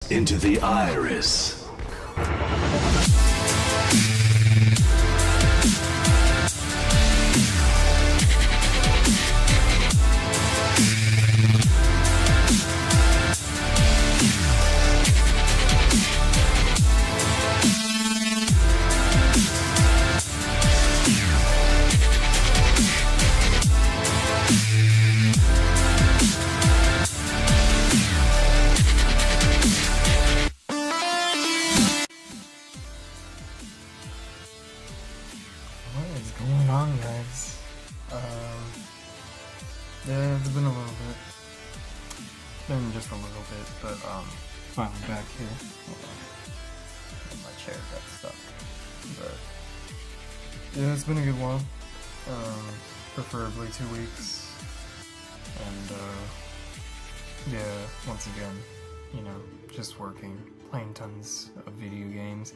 into the Iris. Yeah, it's been a little bit. Been just a little bit, but finally back here. Hold on. My chair got stuck. But yeah, it's been a good while. Preferably 2 weeks. And yeah, once again, you know, just working, playing tons of video games.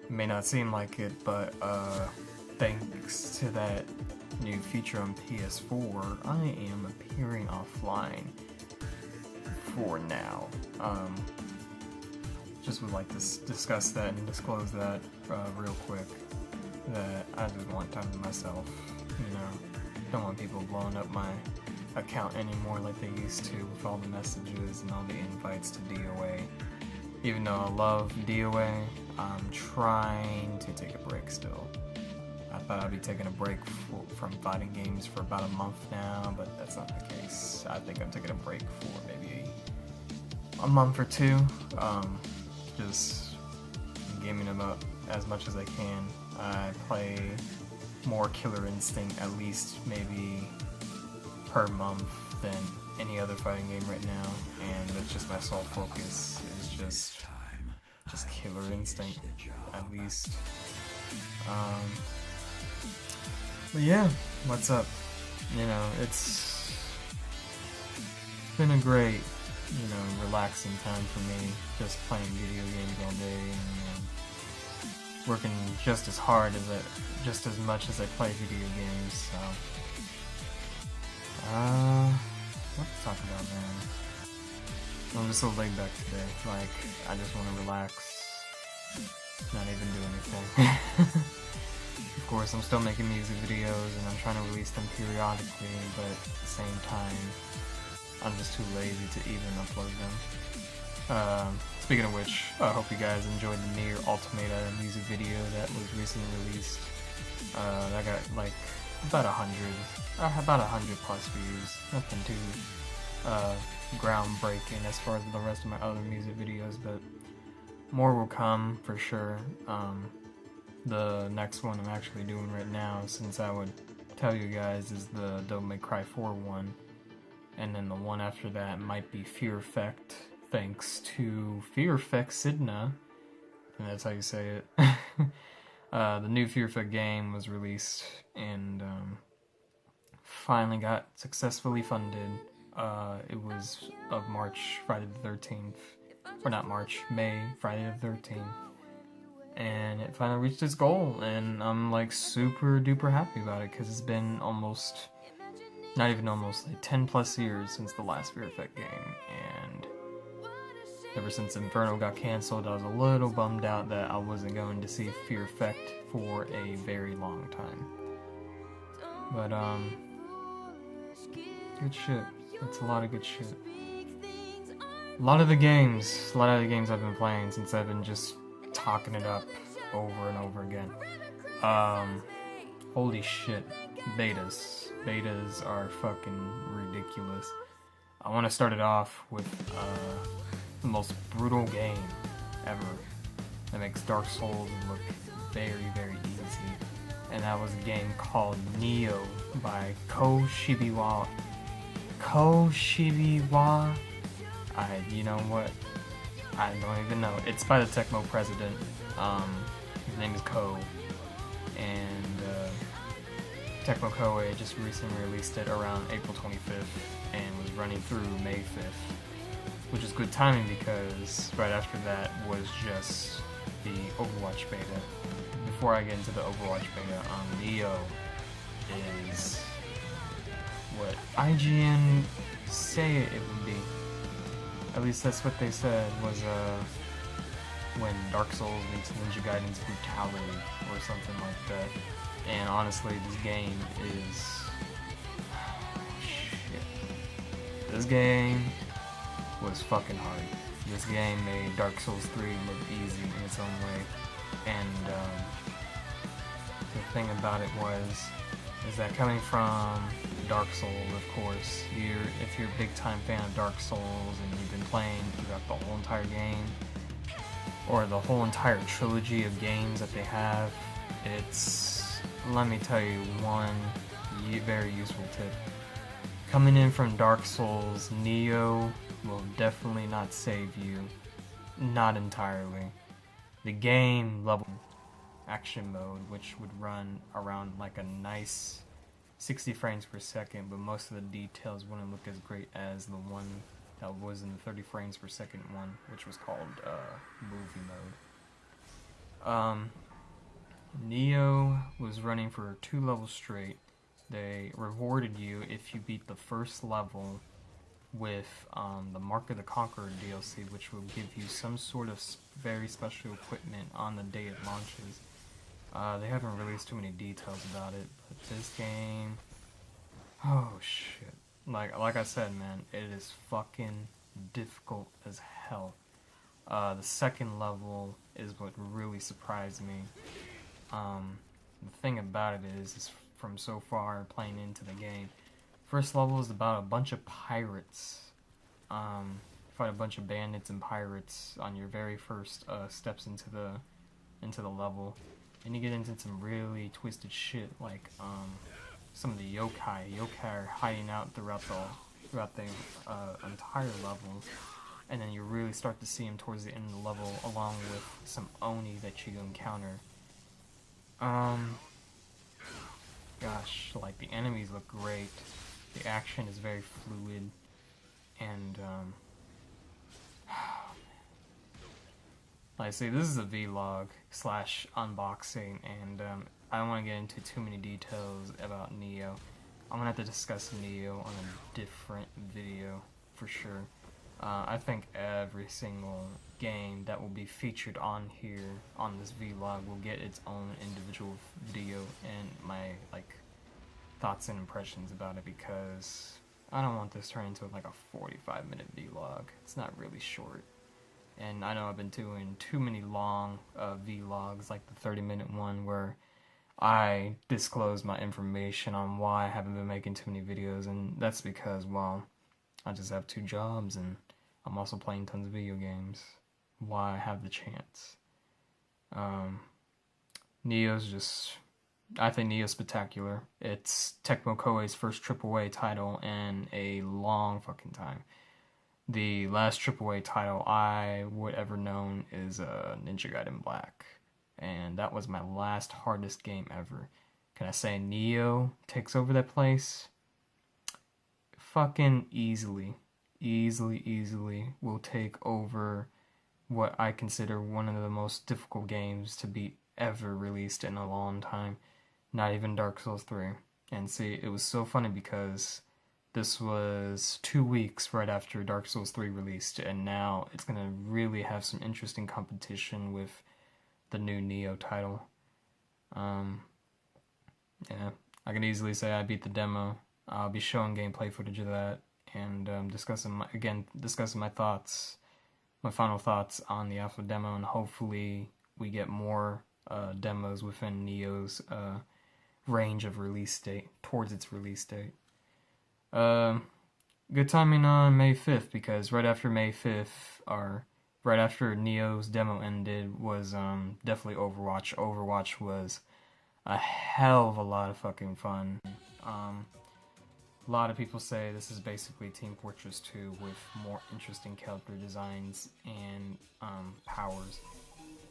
It may not seem like it, but thanks to that new feature on PS4, I am appearing offline for now. Just would like to discuss that and disclose that real quick, that I just want time to myself, you know. Don't want people blowing up my account anymore like they used to with all the messages and all the invites to DOA. Even though I love DOA, I'm trying to take a break still. I thought I'd be taking a break from fighting games for about a month now, but that's not the case. I think I'm taking a break for maybe a month or two. Just gaming about as much as I can. I play more Killer Instinct at least maybe per month than any other fighting game right now, and that's just my sole focus is just Killer Instinct at least. But yeah, what's up? You know, it's been a great, you know, relaxing time for me, just playing video games all day and working just as hard as just as much as I play video games. So, what to talk about, man? I'm just so laid back today. Like, I just want to relax, not even do anything. Of course, I'm still making music videos and I'm trying to release them periodically, but at the same time, I'm just too lazy to even upload them. Speaking of which, I hope you guys enjoyed the Nier Automata music video that was recently released. That got like about 100 plus views. Nothing too groundbreaking as far as the rest of my other music videos, but more will come for sure. The next one I'm actually doing right now, since I would tell you guys, is the Devil May Cry 4 one. And then the one after that might be Fear Effect, thanks to Fear Effect Sidna. And that's how you say it. The new Fear Effect game was released and finally got successfully funded. It was of March, Friday the 13th. Or not March, May, Friday the 13th. And it finally reached its goal, and I'm like super duper happy about it, because it's been almost, not even almost, like 10 plus years since the last Fear Effect game, and ever since Inferno got cancelled, I was a little bummed out that I wasn't going to see Fear Effect for a very long time. But good shit. It's a lot of good shit. A lot of the games I've been playing since I've been just talking it up over and over again. Holy shit, betas are fucking ridiculous. I want to start it off with the most brutal game ever that makes Dark Souls look very, very easy, and that was a game called Neo by Koshibiwa. You know what? I don't even know. It's by the Tecmo president. His name is Ko. And Tecmo Koei just recently released it around April 25th and was running through May 5th. Which is good timing because right after that was just the Overwatch beta. Before I get into the Overwatch beta, Neo is what IGN say it would be. At least that's what they said was when Dark Souls meets Ninja Gaiden's brutality or something like that. And honestly, this game is shit. This game was fucking hard. This game made Dark Souls 3 look easy in its own way. And the thing about it is that coming from Dark Souls, of course, if you're a big time fan of Dark Souls and you've been playing throughout the whole entire game, or the whole entire trilogy of games that they have, it's, let me tell you one very useful tip. Coming in from Dark Souls, Neo will definitely not save you. Not entirely. The game level action mode, which would run around like a nice 60 frames per second, but most of the details wouldn't look as great as the one that was in the 30 frames per second one, which was called movie mode. Neo was running for 2 levels straight. They rewarded you if you beat the first level with the Mark of the Conqueror DLC, which will give you some sort of very special equipment on the day it launches. They haven't released too many details about it, but this game, oh shit. Like I said, man, it is fucking difficult as hell. The second level is what really surprised me. The thing about it is from so far playing into the game, first level is about a bunch of pirates. Fight a bunch of bandits and pirates on your very first steps into the level, and you get into some really twisted shit, like some of the yokai. Yokai are hiding out throughout the entire level, and then you really start to see them towards the end of the level, along with some oni that you encounter. Gosh, like the enemies look great. The action is very fluid, and like I say, this is a vlog slash unboxing, and I don't want to get into too many details about Neo. I'm gonna have to discuss Neo on a different video for sure. I think every single game that will be featured on here on this vlog will get its own individual video and my thoughts and impressions about it, because I don't want this turned into like a 45-minute vlog. It's not really short. And I know I've been doing too many long vlogs, like the 30-minute one where I disclose my information on why I haven't been making too many videos, and that's because, well, I just have 2 jobs and I'm also playing tons of video games. Why I have the chance. Neo's just, I think Neo's spectacular. It's Tecmo Koei's first AAA title in a long fucking time. The last AAA title I would ever known is Ninja Gaiden Black, and that was my last hardest game ever. Can I say Neo takes over that place? Fucking easily will take over what I consider one of the most difficult games to beat ever released in a long time. Not even Dark Souls 3. And see, it was so funny because this was 2 weeks right after Dark Souls 3 released, and now it's gonna really have some interesting competition with the new Neo title. Yeah, I can easily say I beat the demo. I'll be showing gameplay footage of that, and discussing my thoughts, my final thoughts on the alpha demo, and hopefully we get more demos within Neo's range of release date, towards its release date. Good timing on May 5th, because right after May 5th, or right after Neo's demo ended, was definitely Overwatch. Overwatch was a hell of a lot of fucking fun. A lot of people say this is basically Team Fortress 2 with more interesting character designs and powers,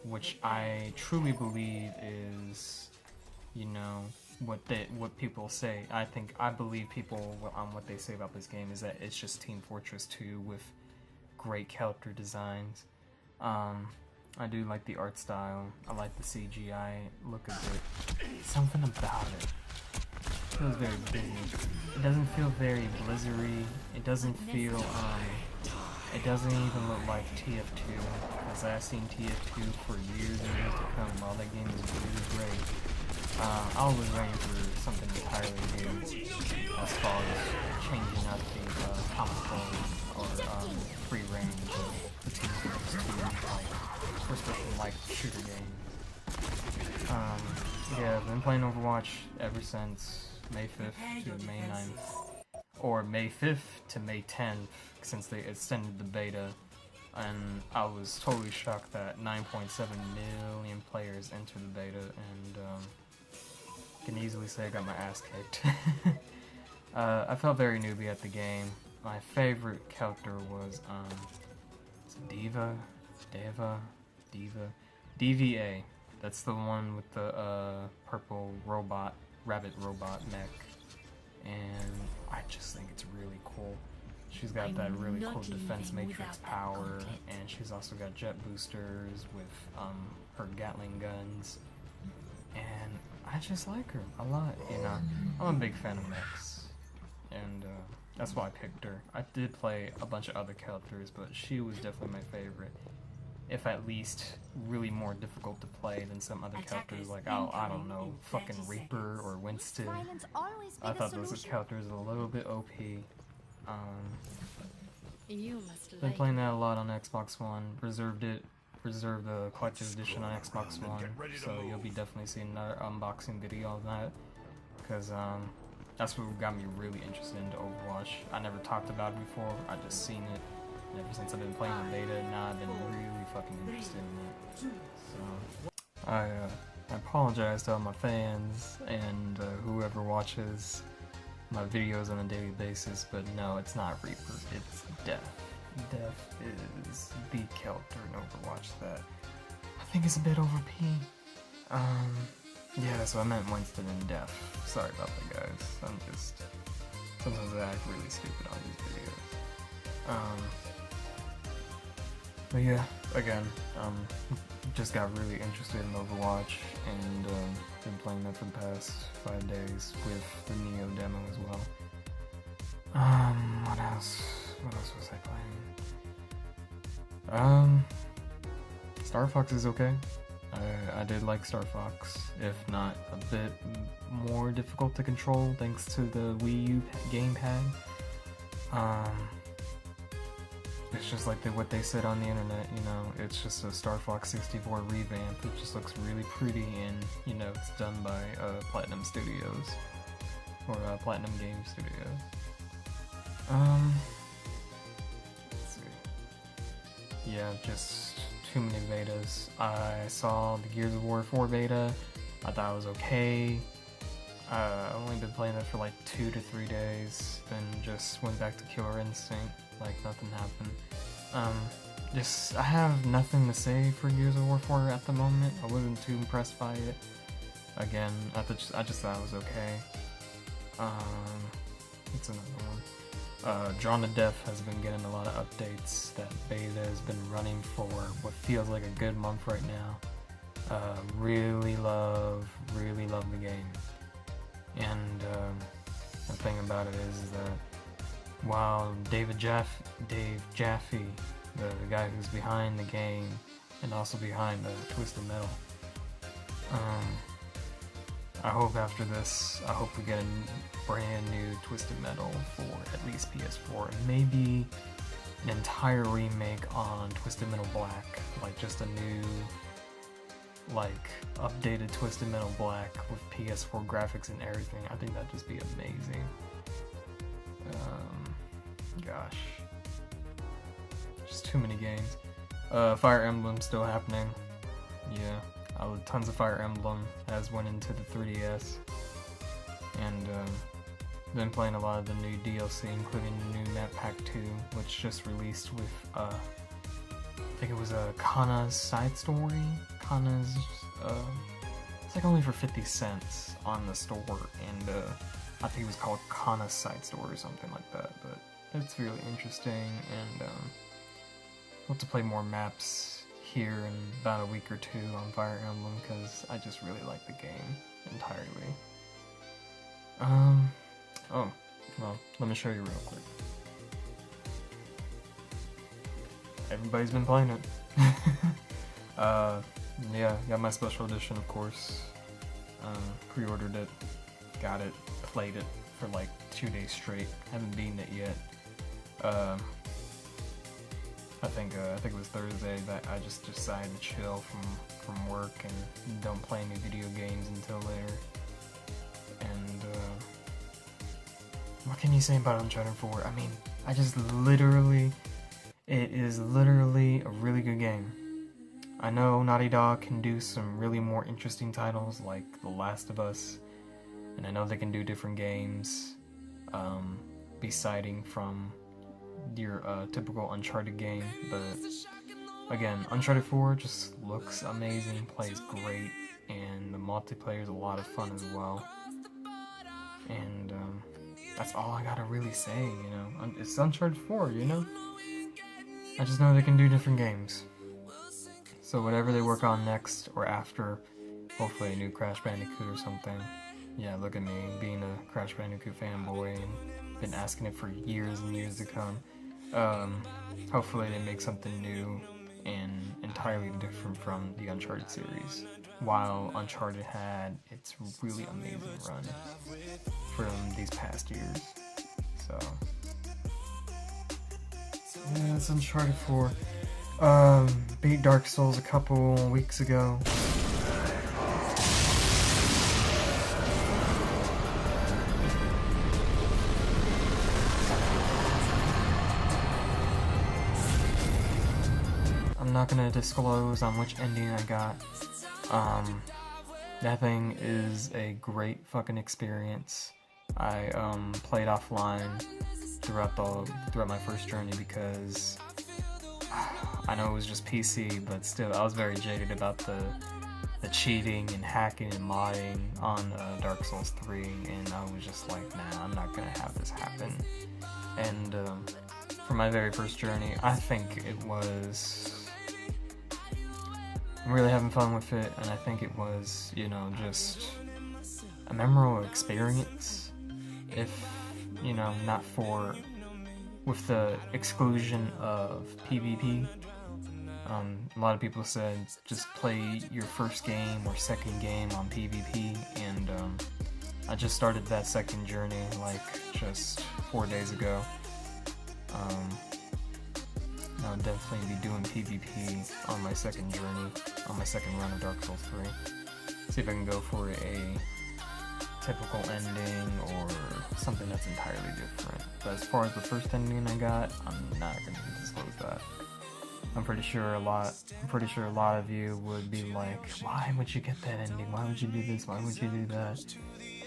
which I truly believe is, you know, what people say. I believe people on what they say about this game is that it's just Team Fortress 2 with great character designs. I do like the art style. I like the CGI look of it. Something about it feels very busy. It doesn't feel very Blizzard-y. It doesn't feel It doesn't even look like TF2, because I've seen TF2 for years and years to come. While that game is really great, I was waiting for something entirely new as far as changing up the comical or free range of the team groups to like first-person like shooter game. Yeah, I've been playing Overwatch ever since May 5th to May 9th, or May 5th to May 10th, since they extended the beta, and I was totally shocked that 9.7 million players entered the beta, and can easily say I got my ass kicked. I felt very newbie at the game. My favorite character was DVA. That's the one with the purple robot, rabbit robot mech, and I just think it's really cool. She's got that really cool defense matrix power, and she's also got jet boosters with her Gatling guns, and I just like her a lot, you know. I'm a big fan of mechs, and that's why I picked her. I did play a bunch of other characters, but she was definitely my favorite. If at least really more difficult to play than some other characters like, I don't know, fucking Reaper or Winston. I thought those characters a little bit OP. Been playing that a lot on Xbox One. Reserved the collector's edition on Xbox One, so you'll be definitely seeing another unboxing video on that, because that's what got me really interested into Overwatch. I never talked about it before, I just seen it. Ever since I've been playing the beta, now I've been really fucking interested in it. So, I apologize to all my fans and whoever watches my videos on a daily basis, but no, it's not Reaper, it's Death. Death is the character in Overwatch that I think is a bit OP. Yeah, so I meant Winston and Death. Sorry about that, guys. Sometimes I act really stupid on these videos. But yeah, again, just got really interested in Overwatch, and been playing that for the past 5 days with the Neo demo as well. What else was I playing? Star Fox is okay. I did like Star Fox, if not a bit more difficult to control thanks to the Wii U gamepad. It's just like what they said on the internet, you know, it's just a Star Fox 64 revamp. It just looks really pretty, and, you know, it's done by Platinum Studios, or Platinum Game Studios. Let's see. Yeah, just too many betas. I saw the Gears of War 4 beta, I thought it was okay. I've only been playing it for like 2 to 3 days, then just went back to Killer Instinct like nothing happened. I have nothing to say for Gears of War 4 at the moment. I wasn't too impressed by it. Again, I just thought it was okay. What's another one? Drawn to Death has been getting a lot of updates. That beta has been running for what feels like a good month right now. Really love the game. And the thing about it is that while Dave Jaffe, the guy who's behind the game and also behind the Twisted Metal, I hope after this, we get a brand new Twisted Metal for at least PS4, and maybe an entire remake on Twisted Metal Black, like just a new, like, updated Twisted Metal Black with PS4 graphics and everything. I think that'd just be amazing. Gosh, just too many games. Fire Emblem still happening. Yeah, tons of Fire Emblem has went into the 3DS, and been playing a lot of the new DLC, including the new Map Pack 2, which just released with I think it was a Kana's side story. Kana's it's like only for 50 cents on the store, and I think it was called Kana's side story or something like that, but it's really interesting, and hope to play more maps here in about a week or two on Fire Emblem, because I just really like the game entirely. Oh, well, let me show you real quick. everybody's been playing it. Yeah, got my special edition, of course. Pre-ordered it, got it, played it for like 2 days straight. Haven't beaten it yet. I think it was Thursday that I just decided to chill from work and don't play any video games until later. And what can you say about Uncharted 4? I mean, it is literally a really good game. I know Naughty Dog can do some really more interesting titles like The Last of Us, and I know they can do different games, deciding from your typical Uncharted game, but again, Uncharted 4 just looks amazing, plays great, and the multiplayer is a lot of fun as well. And that's all I gotta really say, you know. It's Uncharted 4, you know? I just know they can do different games. So whatever they work on next or after, hopefully a new Crash Bandicoot or something. Yeah, look at me, being a Crash Bandicoot fanboy and been asking it for years and years to come. Hopefully they make something new and entirely different from the Uncharted series. While Uncharted had its really amazing run from these past years. So yeah, it's Uncharted 4. Beat Dark Souls a couple weeks ago. I'm not gonna disclose on which ending I got. That thing is a great fucking experience. I played offline throughout my first journey because I know it was just PC, but still, I was very jaded about the cheating and hacking and modding on Dark Souls 3, and I was just like, nah, I'm not gonna have this happen. And for my very first journey, I think it was... I'm really having fun with it, and I think it was, you know, just a memorable experience, if, you know, not for... with the exclusion of PvP. A lot of people said just play your first game or second game on PvP, and I just started that second journey like just 4 days ago. I'll definitely be doing PvP on my second journey, on my second run of Dark Souls 3. See if I can go for a typical ending or something that's entirely different. But as far as the first ending I got, I'm not going to disclose that. I'm pretty sure a lot of you would be like, why would you get that ending? Why would you do this? Why would you do that?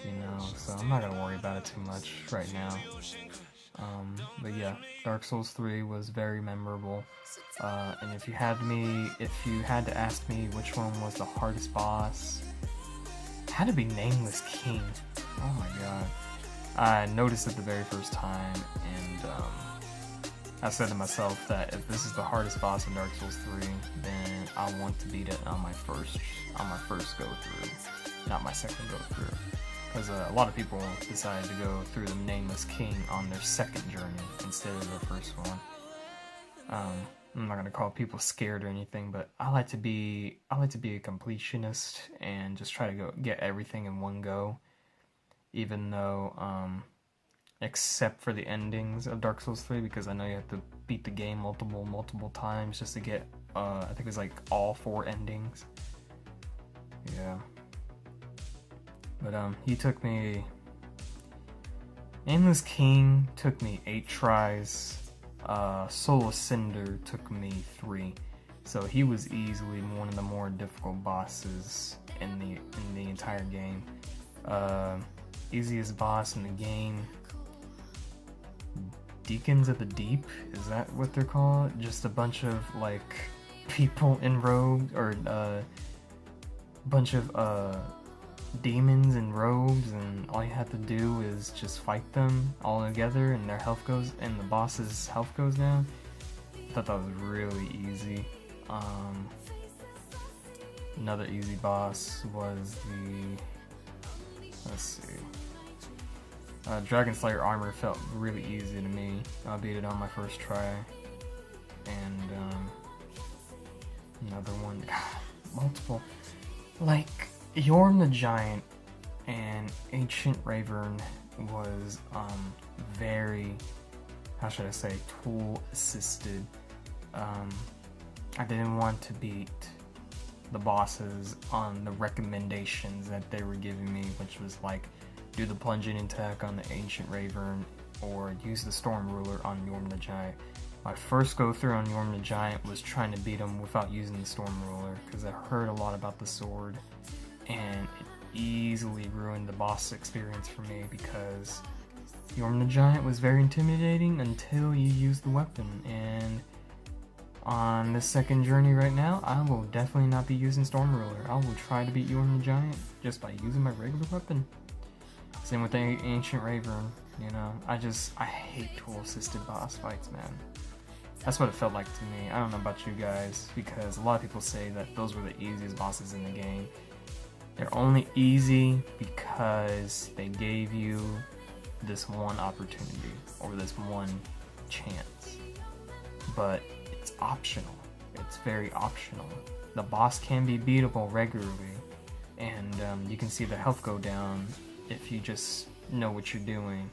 You know, so I'm not gonna worry about it too much right now. But yeah, Dark Souls 3 was very memorable. And if you had to ask me which one was the hardest boss, it had to be Nameless King. Oh my god. I noticed it the very first time, and I said to myself that if this is the hardest boss in Dark Souls 3, then I want to beat it on my first go through, not my second go through. Because a lot of people decided to go through the Nameless King on their second journey instead of their first one. I'm not gonna call people scared or anything, but I like to be a completionist and just try to get everything in one go, even though except for the endings of Dark Souls 3, because I know you have to beat the game multiple times just to get I think it was like all 4 endings. Yeah. But Nameless King took me 8 tries. Soul Cinder took me 3. So he was easily one of the more difficult bosses in the entire game. Easiest boss in the game, Deacons of the Deep, is that what they're called? Just a bunch of like people in robes, or bunch of demons in robes, and all you have to do is just fight them all together, and their health goes, and the boss's health goes down. I thought that was really easy. Another easy boss was let's see. Dragon Slayer armor felt really easy to me. I beat it on my first try. and another one, multiple, like Yorm the Giant and Ancient Ravern was very, how should I say, tool assisted. I didn't want to beat the bosses on the recommendations that they were giving me, which was like do the plunging attack on the Ancient Ravern or use the Storm Ruler on Yorm the Giant. My first go through on Yorm the Giant was trying to beat him without using the Storm Ruler, because I heard a lot about the sword and it easily ruined the boss experience for me, because Yorm the Giant was very intimidating until you use the weapon. And on this second journey right now, I will definitely not be using Storm Ruler. I will try to beat Yorm the Giant just by using my regular weapon. Same with the Ancient Ravern, you know. I hate tool-assisted boss fights, man. That's what it felt like to me. I don't know about you guys, because a lot of people say that those were the easiest bosses in the game. They're only easy because they gave you this one opportunity, or this one chance. But it's optional. It's very optional. The boss can be beatable regularly, and you can see the health go down if you just know what you're doing.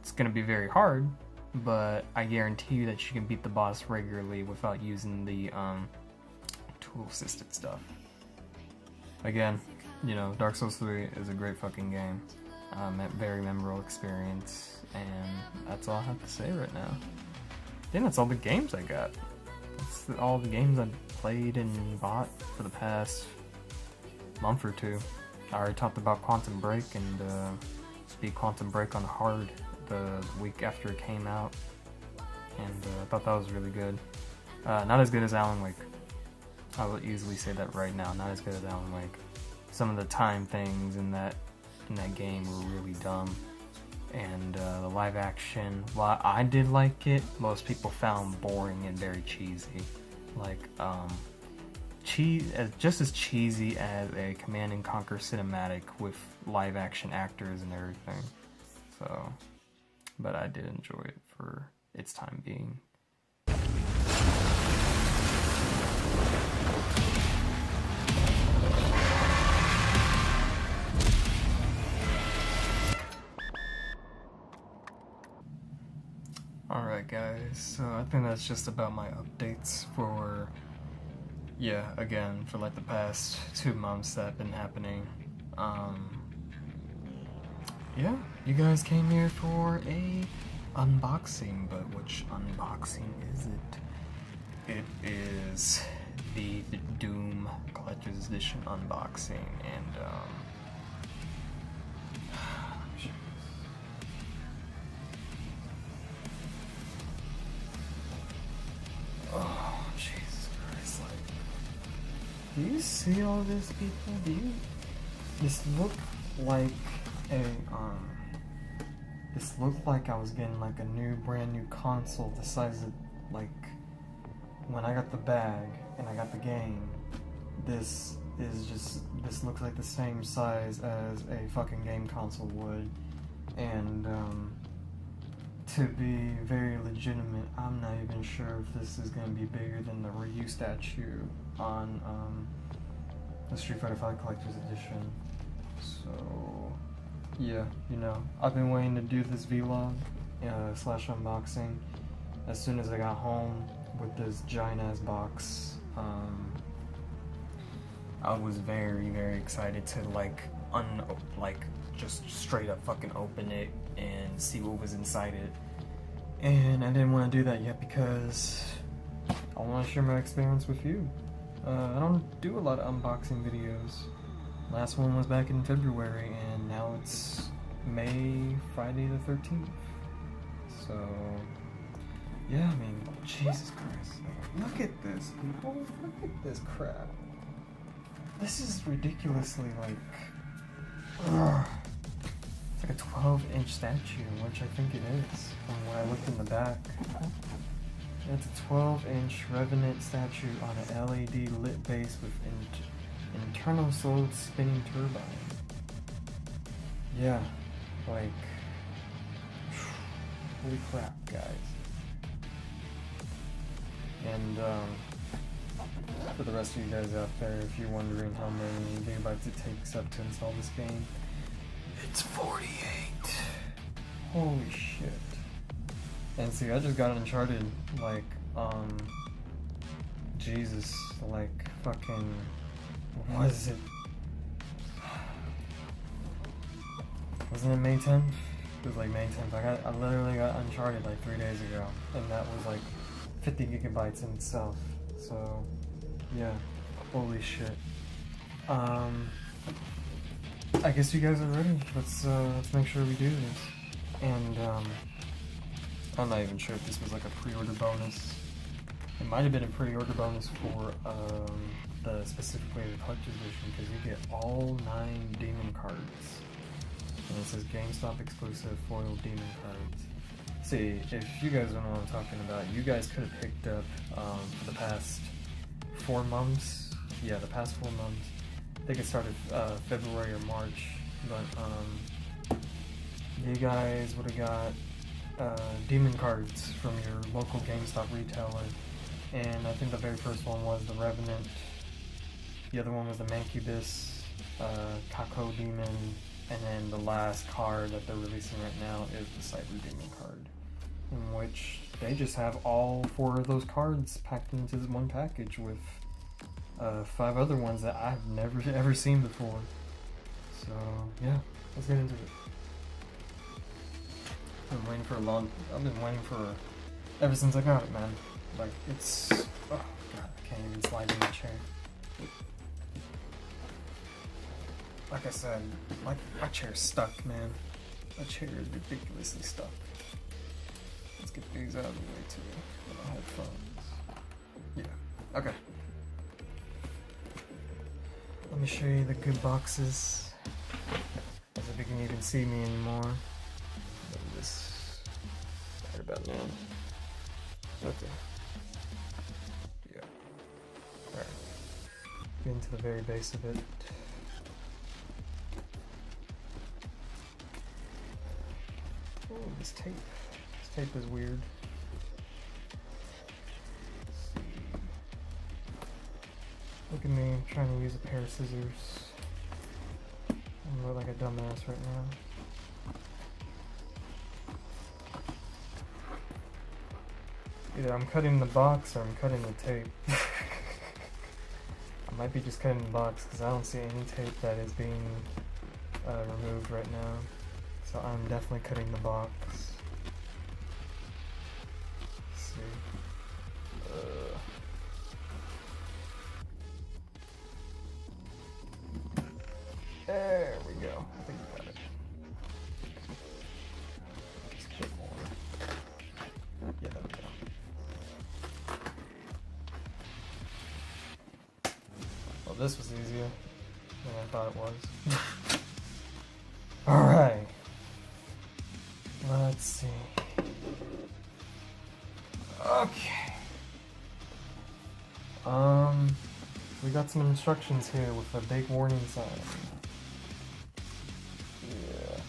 It's gonna be very hard, but I guarantee you that you can beat the boss regularly without using the tool-assisted stuff. Again, you know, Dark Souls 3 is a great fucking game. Very memorable experience, and that's all I have to say right now. I think that's all the games I got. That's all the games I've played and bought for the past month or two. I already talked about Quantum Break, and beat Quantum Break on hard the week after it came out, and I thought that was really good. Not as good as Alan Wake. I will easily say that right now. Not as good as Alan Wake. Some of the time things in that game were really dumb, and the live action, while I did like it, most people found boring and very cheesy. Like just as cheesy as a Command and Conquer cinematic with live action actors and everything. So, but I did enjoy it for its time being. Alright guys, so I think that's just about my updates for, yeah, again, for like the past 2 months that have been happening. Yeah, you guys came here for a unboxing, but which unboxing is it? It is the Doom Collector's Edition unboxing, and oh, Jesus Christ, like, do you see all this, people? This looked like this looked like I was getting like a brand new console the size of, like, when I got the bag and I got the game. This looks like the same size as a fucking game console would, and to be very legitimate, I'm not even sure if this is going to be bigger than the Ryu statue on the Street Fighter V Collector's Edition. So, yeah, you know, I've been waiting to do this vlog slash unboxing as soon as I got home with this giant ass box. I was very, very excited to just straight up fucking open it and see what was inside it. And I didn't want to do that yet because I want to share my experience with you. I don't do a lot of unboxing videos. Last one was back in February, and now it's Friday the 13th. So, yeah, I mean, Jesus Christ. Look at this, people. Look at this crap. This is ridiculously, like, it's like a 12-inch statue, which I think it is, from what I looked in the back. It's a 12-inch Revenant statue on an LED lit base with internal solid spinning turbine. Yeah, like, holy crap, guys. And for the rest of you guys out there, if you're wondering how many gigabytes it takes up to install this game, it's 48. Holy shit. And see, I just got Uncharted, like, Jesus, like, fucking, what is it? Wasn't it May 10th? It was like May 10th. I literally got Uncharted like 3 days ago, and that was like 50 gigabytes in itself. So, yeah, holy shit. I guess you guys are ready. Let's make sure we do this. And I'm not even sure if this was like a pre-order bonus. It might have been a pre-order bonus for specifically the collector's edition, because you get all 9 demon cards. And it says GameStop exclusive foil demon cards. See, if you guys don't know what I'm talking about, you guys could have picked up for the past 4 months. Yeah, the past 4 months. I think it started February or March, but you guys would have got demon cards from your local GameStop retailer. And I think the very first one was the Revenant. The other one was the Mancubus, Kako Demon. And then the last card that they're releasing right now is the Cyber Demon card, in which they just have all 4 of those cards packed into this one package with 5 other ones that I've never ever seen before. So yeah, let's get into it. I've been waiting for ever since I got it, man. Like, it's, oh god, I can't even slide in the chair. Like I said, my chair's stuck, man. My chair is ridiculously stuck. Let's get these out of the way too. With my headphones. Yeah, okay. Let me show you the good boxes. As if you can even see me anymore. Look at this. Right about now. Okay. Yeah. Alright. Get into the very base of it. Oh, this tape. This tape is weird. Let's see. Look at me trying to use a pair of scissors. I look like a dumbass right now. Either I'm cutting the box or I'm cutting the tape. I might be just cutting the box because I don't see any tape that is being removed right now. So I'm definitely cutting the box. Let's see. There we go. I think we got it. Just a bit more. Yeah, there we go. Well, this was easier than I thought it was. Alright. Let's see. Okay. We got some instructions here with a big warning sign. Yeah.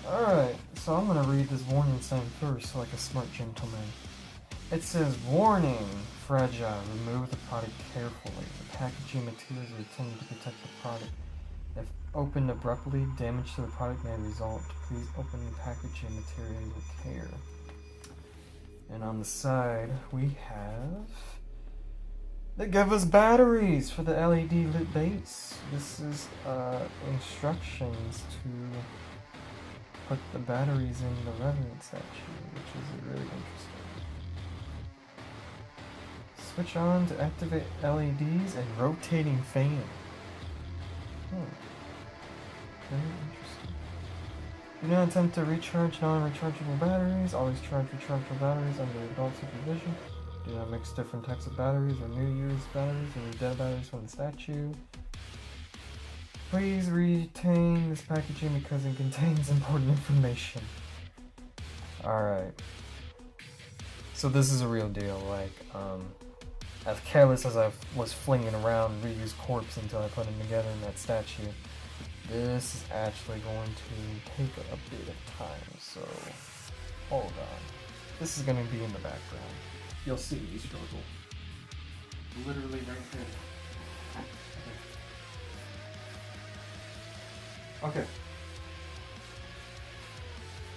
Alright, so I'm gonna read this warning sign first like a smart gentleman. It says, warning, fragile, remove the product carefully. The packaging materials are intended to protect the product. If opened abruptly, damage to the product may result. Please open the packaging material with care. And on the side, we have... They give us batteries for the LED lit base. This is instructions to put the batteries in the Revenant statue, which is really interesting. Switch on to activate LEDs and rotating fan. Very interesting. Do not attempt to recharge non-rechargeable batteries. Always charge rechargeable batteries under adult supervision. Do not mix different types of batteries or new used batteries or dead batteries from the statue. Please retain this packaging because it contains important information. Alright. So this is a real deal. Like, as careless as I was flinging around reused corpse until I put them together in that statue, this is actually going to take a bit of time, so hold on. This is going to be in the background. You'll see me struggle. Literally right there. Okay.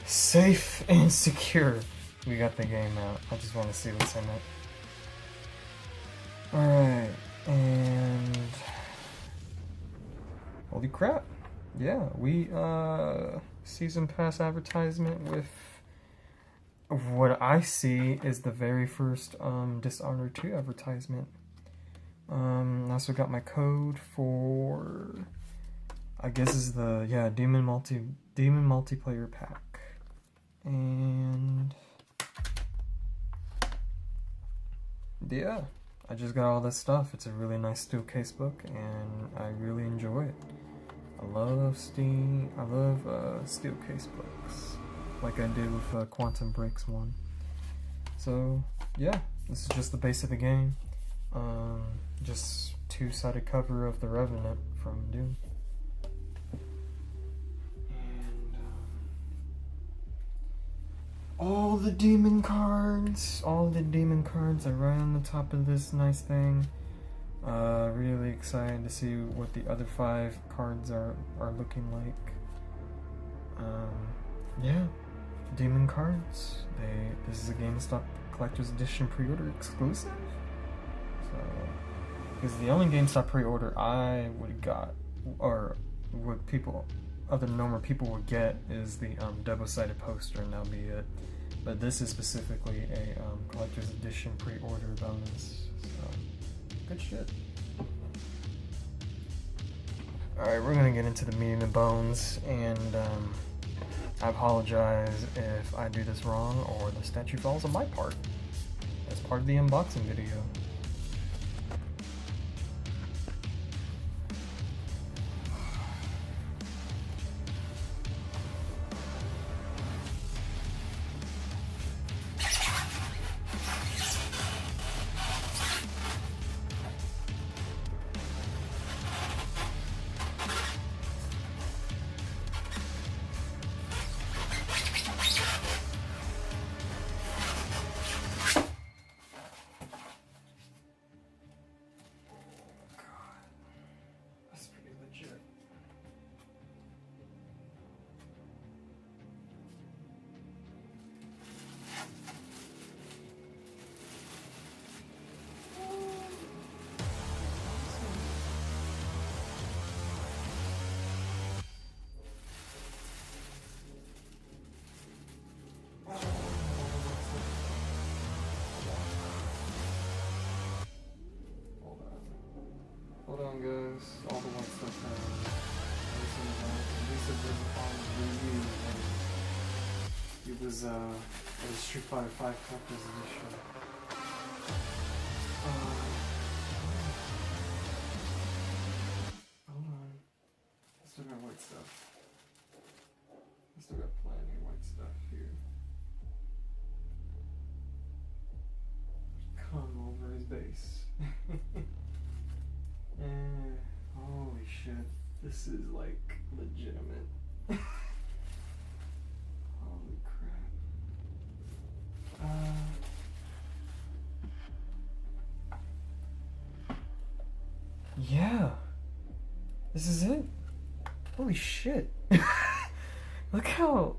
Safe and secure. We got the game out. I just want to see what's in it. Alright, and holy crap. Yeah, we season pass advertisement with what I see is the very first Dishonored 2 advertisement. I also got my code for, I guess is the Demon multiplayer pack. And yeah, I just got all this stuff. It's a really nice steel casebook and I really enjoy it. I love steel casebooks, like I did with Quantum Breaks 1. So yeah, this is just the base of the game. Just two-sided cover of the Revenant from Doom. And all the demon cards are right on the top of this nice thing. Really excited to see what the other 5 cards are looking like. Yeah, demon cards. This is a GameStop Collector's Edition pre-order exclusive. So, because the only GameStop pre-order I would have got, or what other normal people would get, is the double-sided poster, and that'll be it. But this is specifically a Collector's Edition pre-order bonus. So, good shit. Alright, we're gonna get into the meat and the bones, and I apologize if I do this wrong or the statue falls on my part. As part of the unboxing video. Hold on guys, all the white stuff down. Lisa was on review and it was Street Fighter 5 Collector's Edition. Hold on. I still got white stuff. I still got plenty of white stuff here. Come over his base. And holy shit, this is like legitimate. Holy crap. Yeah, this is it. Holy shit. Look how,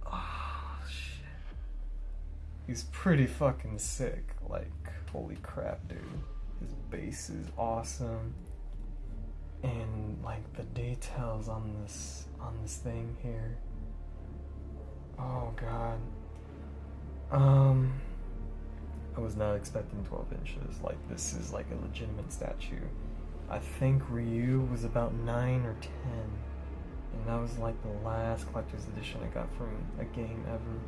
oh shit. He's pretty fucking sick. Like, holy crap, dude. His base is awesome, and like the details on this thing here. Oh god. I was not expecting 12 inches. Like, this is like a legitimate statue. I think Ryu was about 9 or 10, and that was like the last collector's edition I got from a game ever.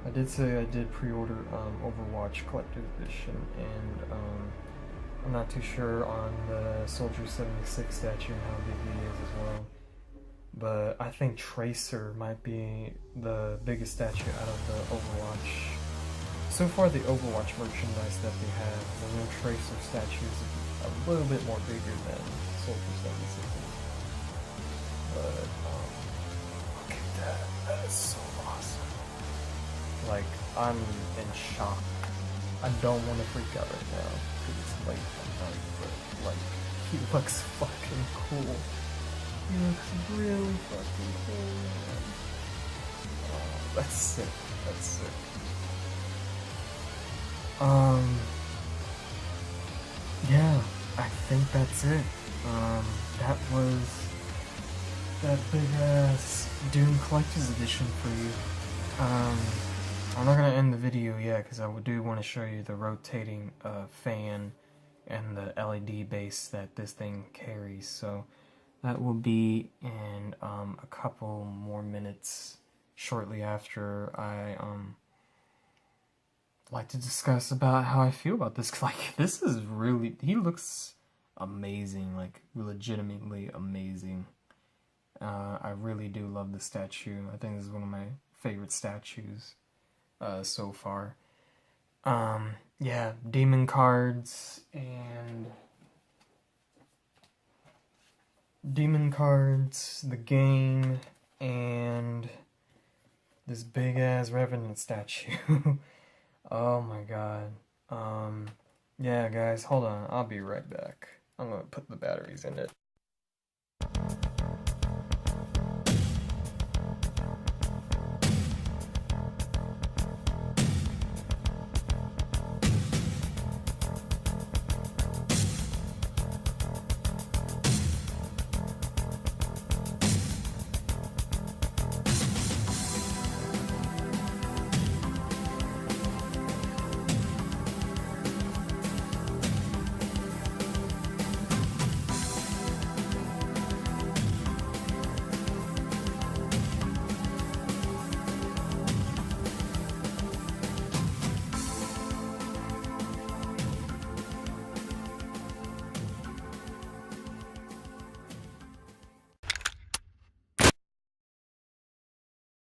I did say I did pre-order Overwatch Collector's Edition, and I'm not too sure on the Soldier 76 statue and how big he is as well. But I think Tracer might be the biggest statue out of the Overwatch. So far, the Overwatch merchandise that they have, the new Tracer statue is a little bit more bigger than Soldier 76. But look at that. That is so awesome. Like, I'm in shock. I don't want to freak out right now because it's late at night, but like, he looks fucking cool. He looks really fucking cool, man. Oh, that's sick. That's sick. Yeah, I think that's it. That was that big ass Doom Collector's Edition for you. I'm not gonna end the video yet because I do want to show you the rotating fan and the LED base that this thing carries. So that will be in a couple more minutes shortly after I like to discuss about how I feel about this. Like, this is really, he looks amazing, like legitimately amazing. I really do love the statue. I think this is one of my favorite statues so far. Yeah, demon cards, the game, and this big ass Revenant statue. Oh my god. Yeah, guys, hold on. I'll be right back. I'm gonna put the batteries in it.